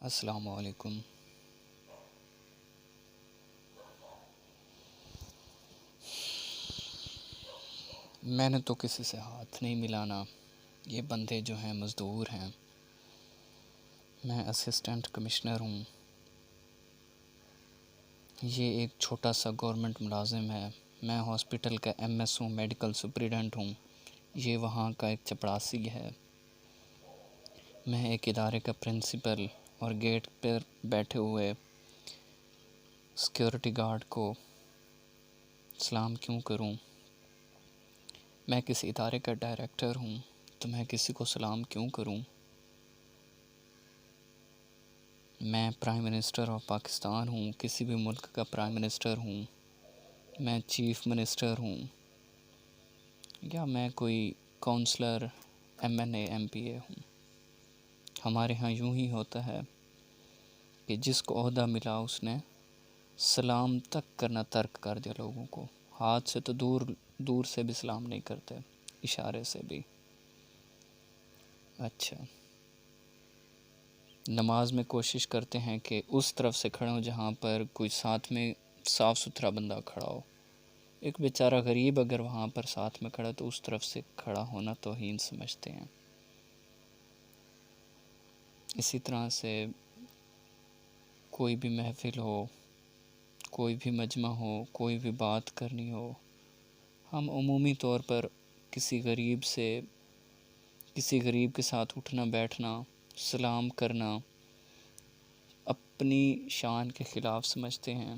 السلام علیکم۔ میں نے تو کسی سے ہاتھ نہیں ملانا، یہ بندے جو ہیں مزدور ہیں۔ میں اسسٹنٹ کمشنر ہوں، یہ ایک چھوٹا سا گورنمنٹ ملازم ہے۔ میں ہاسپٹل کا MS ہوں، میڈیکل سپریڈنٹ ہوں، یہ وہاں کا ایک چپڑاسی ہے۔ میں ایک ادارے کا پرنسپل اور گیٹ پر بیٹھے ہوئے سیکیورٹی گارڈ کو سلام کیوں کروں؟ میں کسی ادارے کا ڈائریکٹر ہوں تو میں کسی کو سلام کیوں کروں؟ میں پرائم منسٹر آف پاکستان ہوں، کسی بھی ملک کا پرائم منسٹر ہوں، میں چیف منسٹر ہوں، یا میں کوئی کونسلر MNA MPA ہوں۔ ہمارے ہاں یوں ہی ہوتا ہے کہ جس کو عہدہ ملا اس نے سلام تک کرنا ترک کر دیا لوگوں کو۔ ہاتھ سے تو دور سے بھی سلام نہیں کرتے، اشارے سے بھی۔ اچھا، نماز میں کوشش کرتے ہیں کہ اس طرف سے کھڑے ہوں جہاں پر کوئی ساتھ میں صاف ستھرا بندہ کھڑا ہو۔ ایک بیچارہ غریب اگر وہاں پر ساتھ میں کھڑا تو اس طرف سے کھڑا ہونا توہین سمجھتے ہیں۔ اسی طرح سے کوئی بھی محفل ہو، کوئی بھی مجمع ہو، کوئی بھی بات کرنی ہو، ہم عمومی طور پر کسی غریب کے ساتھ اٹھنا بیٹھنا، سلام کرنا اپنی شان کے خلاف سمجھتے ہیں۔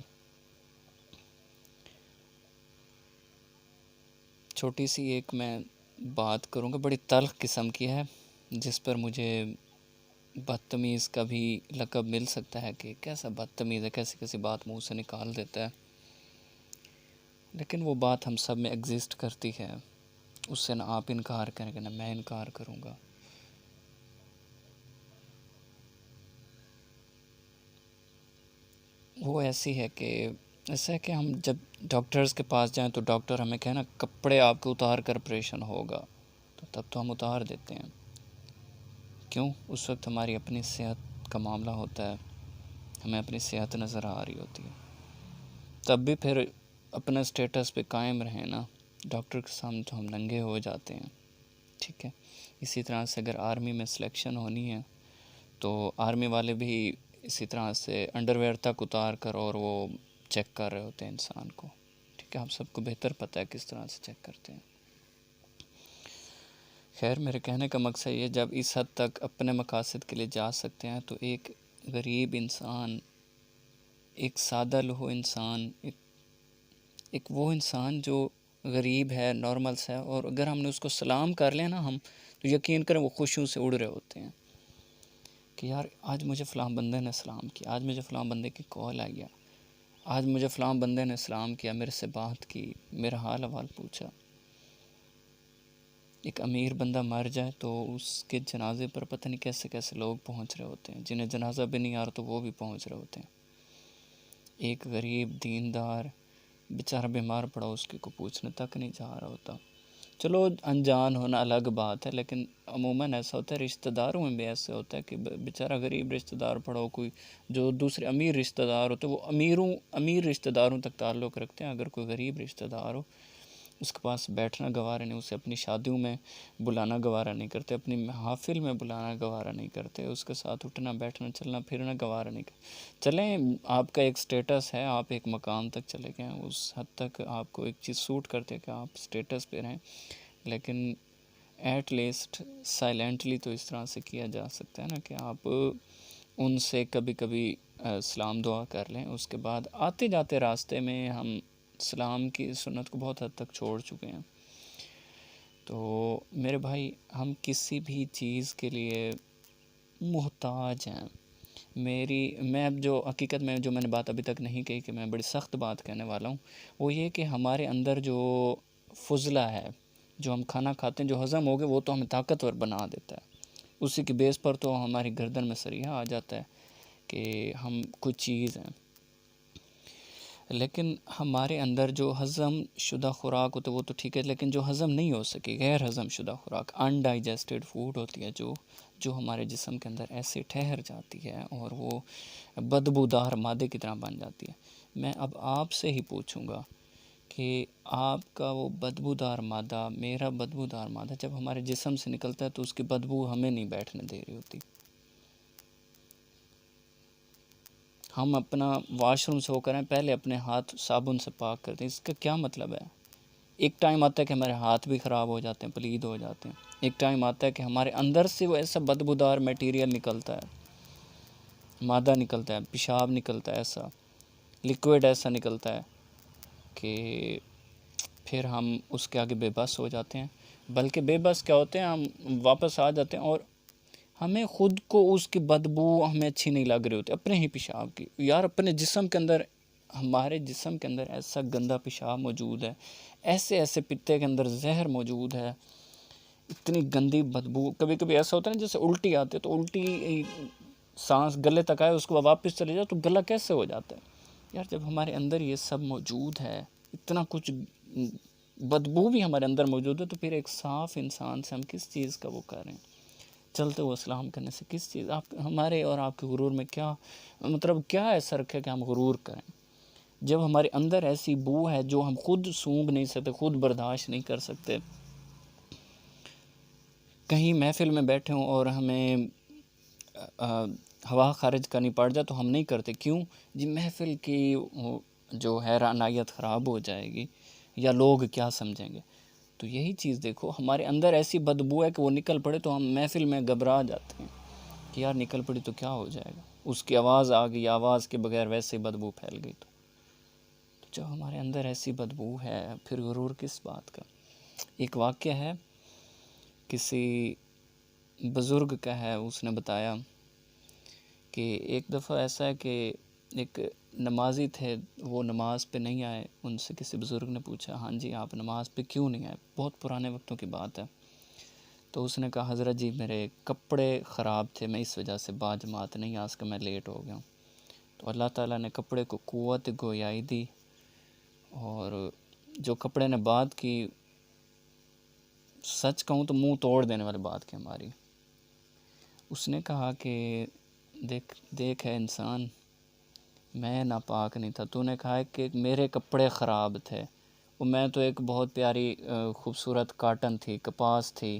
چھوٹی سی ایک میں بات کروں گا، بڑی تلخ قسم کی ہے، جس پر مجھے بدتمیز کا بھی لقب مل سکتا ہے کہ کیسا بدتمیز ہے، کیسی بات منہ سے نکال دیتا ہے، لیکن وہ بات ہم سب میں ایگزسٹ کرتی ہے۔ اس سے نہ آپ انکار کریں گے نہ میں انکار کروں گا۔ وہ ایسی ہے کہ ایسا ہے کہ ہم جب ڈاکٹرز کے پاس جائیں تو ڈاکٹر ہمیں کہنا کپڑے آپ کو اتار کر آپریشن ہوگا، تو تب تو ہم اتار دیتے ہیں۔ کیوں؟ اس وقت ہماری اپنی صحت کا معاملہ ہوتا ہے، ہمیں اپنی صحت نظر آ رہی ہوتی ہے، تب بھی پھر اپنا سٹیٹس پہ قائم رہیں نا، ڈاکٹر کے سامنے تو ہم ننگے ہو جاتے ہیں، ٹھیک ہے۔ اسی طرح سے اگر آرمی میں سلیکشن ہونی ہے تو آرمی والے بھی اسی طرح سے انڈر ویئر تک اتار کر اور وہ چیک کر رہے ہوتے ہیں انسان کو، ٹھیک ہے۔ ہم سب کو بہتر پتہ ہے کس طرح سے چیک کرتے ہیں۔ خیر، میرے کہنے کا مقصد یہ، جب اس حد تک اپنے مقاصد کے لیے جا سکتے ہیں تو ایک غریب انسان، ایک سادہ لوح انسان، ایک وہ انسان جو غریب ہے، نارمل سا ہے، اور اگر ہم نے اس کو سلام کر لیں نا ہم، تو یقین کریں وہ خوشیوں سے اڑ رہے ہوتے ہیں کہ یار آج مجھے فلاں بندے نے سلام کیا، آج مجھے فلاں بندے کی کال آئی ہے، آج مجھے فلاں بندے نے سلام کیا، میرے سے بات کی، میرا حال احوال پوچھا۔ ایک امیر بندہ مر جائے تو اس کے جنازے پر پتہ نہیں کیسے کیسے لوگ پہنچ رہے ہوتے ہیں، جنہیں جنازہ بھی نہیں آ رہا تو وہ بھی پہنچ رہے ہوتے ہیں۔ ایک غریب دیندار بیچارہ بیمار پڑا، اس کی کو پوچھنے تک نہیں جا رہا ہوتا۔ چلو انجان ہونا الگ بات ہے، لیکن عموماً ایسا ہوتا ہے، رشتہ داروں میں بھی ایسا ہوتا ہے کہ بیچارہ غریب رشتہ دار پڑا ہو، کوئی جو دوسرے امیر رشتہ دار ہوتے ہیں وہ امیر رشتہ داروں تک تعلق رکھتے ہیں۔ اگر کوئی غریب رشتہ دار ہو، اس کے پاس بیٹھنا گوارا نہیں، اسے اپنی شادیوں میں بلانا گوارا نہیں کرتے، اپنی محافل میں بلانا گوارا نہیں کرتے، اس کے ساتھ اٹھنا بیٹھنا چلنا پھرنا گوارا نہیں کرتے۔ چلیں، آپ کا ایک سٹیٹس ہے، آپ ایک مقام تک چلے گئے ہیں، اس حد تک آپ کو ایک چیز سوٹ کرتے کہ آپ سٹیٹس پہ رہیں، لیکن ایٹ لیسٹ سائلنٹلی تو اس طرح سے کیا جا سکتا ہے نا کہ آپ ان سے کبھی کبھی سلام دعا کر لیں۔ اس کے بعد آتے جاتے راستے میں ہم سلام کی سنت کو بہت حد تک چھوڑ چکے ہیں۔ تو میرے بھائی، ہم کسی بھی چیز کے لیے محتاج ہیں۔ میں اب جو حقیقت میں جو میں نے بات ابھی تک نہیں کہی کہ میں بڑی سخت بات کہنے والا ہوں، وہ یہ کہ ہمارے اندر جو فضلہ ہے، جو ہم کھانا کھاتے ہیں، جو ہضم ہو گئے، وہ تو ہمیں طاقتور بنا دیتا ہے۔ اسی کے بیس پر تو ہماری گردن میں سریحہ آ جاتا ہے کہ ہم کچھ چیز ہیں۔ لیکن ہمارے اندر جو ہضم شدہ خوراک ہوتا ہے وہ تو ٹھیک ہے، لیکن جو ہضم نہیں ہو سکی، غیر ہضم شدہ خوراک، انڈائجسٹڈ فوڈ ہوتی ہے، جو ہمارے جسم کے اندر ایسے ٹھہر جاتی ہے اور وہ بدبودار مادے کی طرح بن جاتی ہے. میں اب آپ سے ہی پوچھوں گا کہ آپ کا وہ بدبودار مادہ، میرا بدبودار مادہ جب ہمارے جسم سے نکلتا ہے تو اس کی بدبو ہمیں نہیں بیٹھنے دے رہی ہوتی. ہم اپنا واش روم سے ہو کر آئیں، پہلے اپنے ہاتھ صابن سے پاک کرتے ہیں. اس کا کیا مطلب ہے؟ ایک ٹائم آتا ہے کہ ہمارے ہاتھ بھی خراب ہو جاتے ہیں، پلید ہو جاتے ہیں. ایک ٹائم آتا ہے کہ ہمارے اندر سے وہ ایسا بدبودار میٹیریل نکلتا ہے، مادہ نکلتا ہے، پیشاب نکلتا ہے، ایسا لیکوڈ ایسا نکلتا ہے کہ پھر ہم اس کے آگے بے بس ہو جاتے ہیں. بلکہ بے بس کیا ہوتے ہیں، ہم واپس آ جاتے ہیں اور ہمیں خود کو اس کی بدبو ہمیں اچھی نہیں لگ رہی ہوتی، اپنے ہی پیشاب کی. یار اپنے جسم کے اندر، ہمارے جسم کے اندر ایسا گندا پیشاب موجود ہے، ایسے پتے کے اندر زہر موجود ہے، اتنی گندی بدبو. کبھی کبھی ایسا ہوتا ہے نا جیسے الٹی آتی ہے تو الٹی سانس گلے تک آئے، اس کو واپس چلے جاؤ تو گلا کیسے ہو جاتا ہے. یار جب ہمارے اندر یہ سب موجود ہے، اتنا کچھ بدبو بھی ہمارے اندر موجود ہے، تو پھر ایک صاف انسان سے ہم کس چیز کا وہ کر رہے ہیں؟ چلتے ہوئے اسلام کرنے سے کس چیز آپ ہمارے اور آپ کے غرور میں کیا مطلب، کیا ایسا رکھے کہ ہم غرور کریں جب ہمارے اندر ایسی بو ہے جو ہم خود سونگھ نہیں سکتے، خود برداشت نہیں کر سکتے. کہیں محفل میں بیٹھے ہوں اور ہمیں ہوا خارج کرنی پڑ جائے تو ہم نہیں کرتے. کیوں؟ جی محفل کی جو ہے رعنائیت خراب ہو جائے گی یا لوگ کیا سمجھیں گے. تو یہی چیز دیکھو، ہمارے اندر ایسی بدبو ہے کہ وہ نکل پڑے تو ہم محفل میں گھبرا جاتے ہیں کہ یار نکل پڑی تو کیا ہو جائے گا، اس کی آواز آ گئی، آواز کے بغیر ویسے بدبو پھیل گئی. تو جب ہمارے اندر ایسی بدبو ہے پھر غرور کس بات کا. ایک واقعہ ہے، کسی بزرگ کا ہے، اس نے بتایا کہ ایک دفعہ ایسا ہے کہ ایک نمازی تھے، وہ نماز پہ نہیں آئے. ان سے کسی بزرگ نے پوچھا، ہاں جی آپ نماز پہ کیوں نہیں آئے؟ بہت پرانے وقتوں کی بات ہے. تو اس نے کہا حضرت جی میرے کپڑے خراب تھے، میں اس وجہ سے باجماعت نہیں آ سکا، میں لیٹ ہو گیا ہوں. تو اللہ تعالیٰ نے کپڑے کو قوت گویائی دی، اور جو کپڑے نے بات کی، سچ کہوں تو منہ توڑ دینے والی بات کی ہماری. اس نے کہا کہ دیکھ ہے انسان، میں ناپاک نہیں تھا، تو نے کہا ہے کہ میرے کپڑے خراب تھے، اور میں تو ایک بہت پیاری خوبصورت کاٹن تھی، کپاس تھی.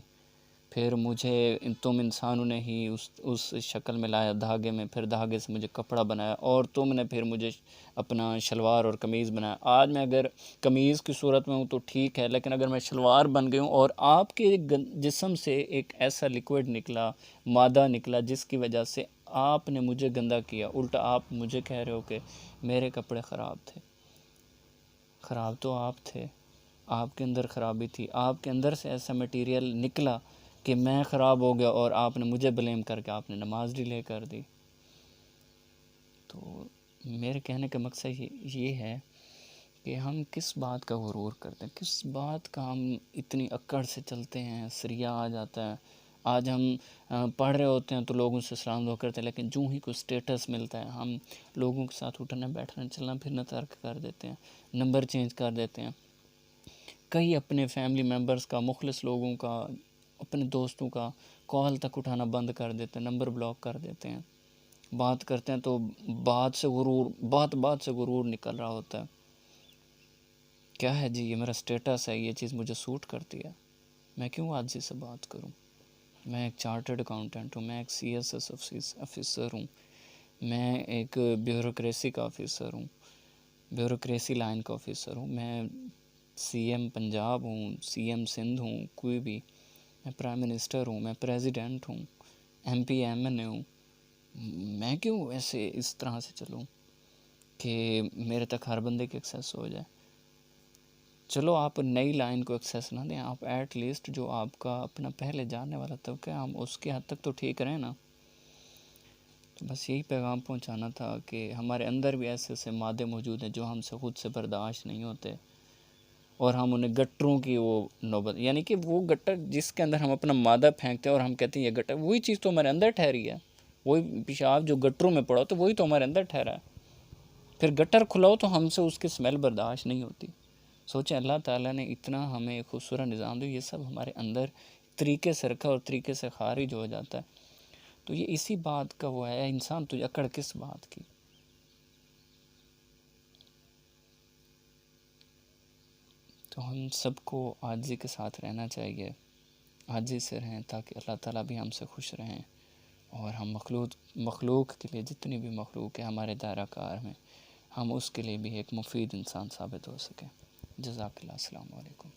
پھر مجھے تم انسانوں نے ہی اس شکل میں لایا دھاگے میں، پھر دھاگے سے مجھے کپڑا بنایا، اور تم نے پھر مجھے اپنا شلوار اور قمیض بنایا. آج میں اگر قمیض کی صورت میں ہوں تو ٹھیک ہے، لیکن اگر میں شلوار بن گئی ہوں اور آپ کے جسم سے ایک ایسا لیکوڈ نکلا، مادہ نکلا، جس کی وجہ سے آپ نے مجھے گندا کیا، الٹا آپ مجھے کہہ رہے ہو کہ میرے کپڑے خراب تھے. خراب تو آپ تھے، آپ کے اندر خرابی تھی، آپ کے اندر سے ایسا میٹیریل نکلا کہ میں خراب ہو گیا، اور آپ نے مجھے بلیم کر کے آپ نے نماز ڈیلے کر دی. تو میرے کہنے کا مقصد یہ ہے کہ ہم کس بات کا غرور کرتے ہیں، کس بات کا ہم اتنی اکڑ سے چلتے ہیں. سریا آ جاتا ہے، آج ہم پڑھ رہے ہوتے ہیں تو لوگوں سے سلام دعا کرتے ہیں، لیکن جو ہی کوئی سٹیٹس ملتا ہے ہم لوگوں کے ساتھ اٹھنا بیٹھنا چلنا پھرنا ترک کر دیتے ہیں، نمبر چینج کر دیتے ہیں. کئی اپنے فیملی ممبرز کا، مخلص لوگوں کا، اپنے دوستوں کا کال تک اٹھانا بند کر دیتے ہیں، نمبر بلاک کر دیتے ہیں. بات کرتے ہیں تو بات سے غرور نکل رہا ہوتا ہے. کیا ہے جی، یہ میرا سٹیٹس ہے، یہ چیز مجھے سوٹ کرتی ہے، میں کیوں عاجزی سے بات کروں؟ میں ایک چارٹرڈ اکاؤنٹنٹ ہوں، میں ایک CSS آفیسر ہوں، میں ایک بیوروکریسی کا آفیسر ہوں، بیوروکریسی لائن کا آفیسر ہوں، میں CM پنجاب ہوں، CM سندھ ہوں، کوئی بھی، میں پرائم منسٹر ہوں، میں پریزیڈنٹ ہوں، MP MNA ہوں. میں کیوں ایسے اس طرح سے چلوں کہ میرے تک ہر بندے کی ایکسیس ہو جائے؟ چلو آپ نئی لائن کو ایکسیس نہ دیں، آپ ایٹ لیسٹ جو آپ کا اپنا پہلے جاننے والا طبقہ ہے، ہم اس کے حد تک تو ٹھیک رہیں نا. تو بس یہی پیغام پہنچانا تھا کہ ہمارے اندر بھی ایسے ایسے مادے موجود ہیں جو ہم سے خود سے برداشت نہیں ہوتے، اور ہم انہیں گٹروں کی وہ نوبت، یعنی کہ وہ گٹر جس کے اندر ہم اپنا مادہ پھینکتے ہیں اور ہم کہتے ہیں یہ گٹر، وہی چیز تو ہمارے اندر ٹھہری ہے، وہی پیشاب جو گٹروں میں پڑا تو وہی تو ہمارے اندر ٹھہرا ہے. پھر گٹر کھلاؤ تو ہم سے اس کی سمیل برداشت نہیں ہوتی. سوچیں اللہ تعالیٰ نے اتنا ہمیں خوبصورت نظام دیا، یہ سب ہمارے اندر طریقے سے رکھا اور طریقے سے خارج ہو جاتا ہے. تو یہ اسی بات کا وہ ہے، انسان تجھے اکڑ کس بات کی. تو ہم سب کو عاجزی کے ساتھ رہنا چاہیے، عاجزی سے رہیں تاکہ اللہ تعالیٰ بھی ہم سے خوش رہیں، اور ہم مخلوق کے لیے، جتنی بھی مخلوق ہے ہمارے دائرہ کار میں، ہم اس کے لیے بھی ایک مفید انسان ثابت ہو سکیں. جزاک اللہ. السلام علیکم.